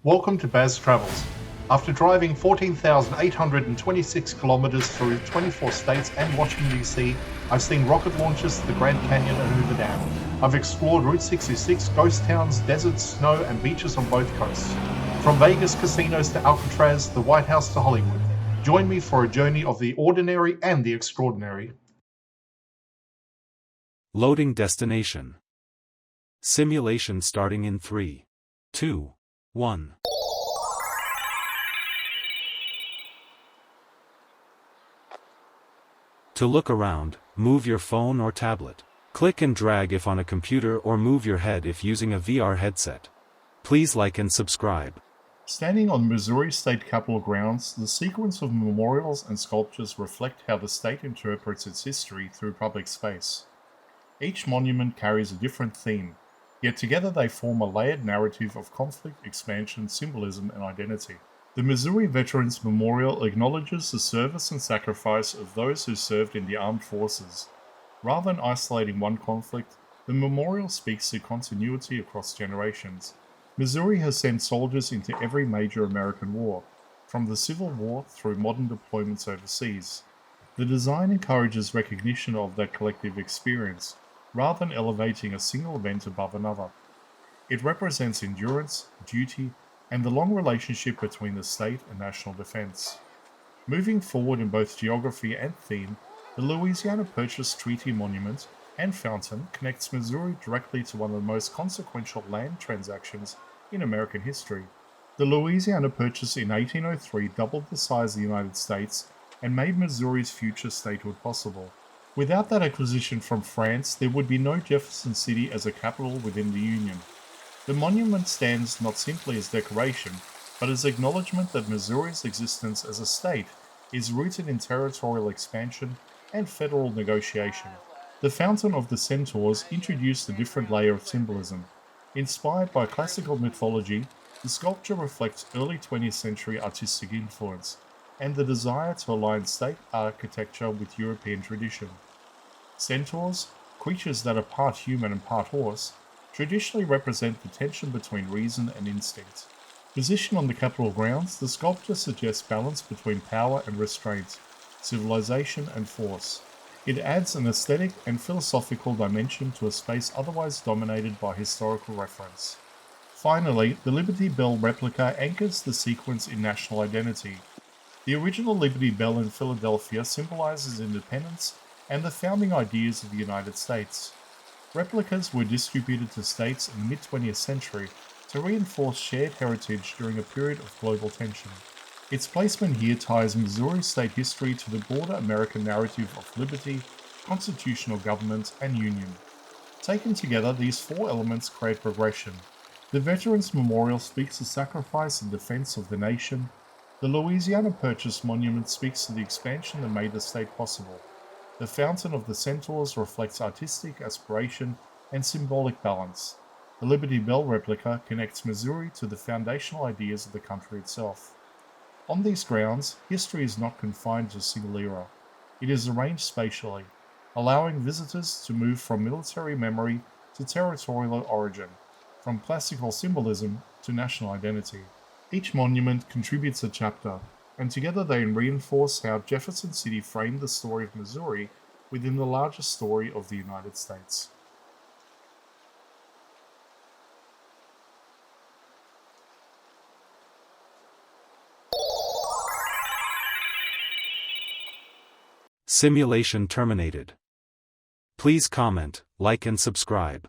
Welcome to Baz Travels. After driving 14,826 kilometers through 24 states and Washington, D.C., I've seen rocket launches to the Grand Canyon and Hoover Dam. I've explored Route 66, ghost towns, deserts, snow, and beaches on both coasts. From Vegas casinos to Alcatraz, the White House to Hollywood. Join me for a journey of the ordinary and the extraordinary. Loading destination. Simulation starting in 3, 2, 1. To look around, move your phone or tablet. Click and drag if on a computer or move your head if using a VR headset. Please like and subscribe. Standing on Missouri State Capitol grounds, the sequence of memorials and sculptures reflect how the state interprets its history through public space. Each monument carries a different theme, yet together they form a layered narrative of conflict, expansion, symbolism, and identity. The Missouri Veterans Memorial acknowledges the service and sacrifice of those who served in the armed forces. Rather than isolating one conflict, the memorial speaks to continuity across generations. Missouri has sent soldiers into every major American war, from the Civil War through modern deployments overseas. The design encourages recognition of that collective experience, rather than elevating a single event above another. It represents endurance, duty, and the long relationship between the state and national defense. Moving forward in both geography and theme, the Louisiana Purchase Treaty Monument and Fountain connects Missouri directly to one of the most consequential land transactions in American history. The Louisiana Purchase in 1803 doubled the size of the United States and made Missouri's future statehood possible. Without that acquisition from France, there would be no Jefferson City as a capital within the Union. The monument stands not simply as decoration, but as acknowledgement that Missouri's existence as a state is rooted in territorial expansion and federal negotiation. The Fountain of the Centaurs introduced a different layer of symbolism. Inspired by classical mythology, the sculpture reflects early 20th century artistic influence and the desire to align state architecture with European tradition. Centaurs, creatures that are part human and part horse, traditionally represent the tension between reason and instinct. Positioned on the Capitol grounds, the sculpture suggests balance between power and restraint, civilization and force. It adds an aesthetic and philosophical dimension to a space otherwise dominated by historical reference. Finally, the Liberty Bell replica anchors the sequence in national identity. The original Liberty Bell in Philadelphia symbolizes independence and the founding ideas of the United States. Replicas were distributed to states in the mid-20th century to reinforce shared heritage during a period of global tension. Its placement here ties Missouri state history to the broader American narrative of liberty, constitutional government, and union. Taken together, these four elements create progression. The Veterans Memorial speaks to sacrifice and defense of the nation. The Louisiana Purchase Monument speaks to the expansion that made the state possible. The Fountain of the Centaurs reflects artistic aspiration and symbolic balance. The Liberty Bell replica connects Missouri to the foundational ideas of the country itself. On these grounds, history is not confined to a single era. It is arranged spatially, allowing visitors to move from military memory to territorial origin, from classical symbolism to national identity. Each monument contributes a chapter, and together they reinforce how Jefferson City framed the story of Missouri within the larger story of the United States. Simulation terminated. Please comment, like and subscribe.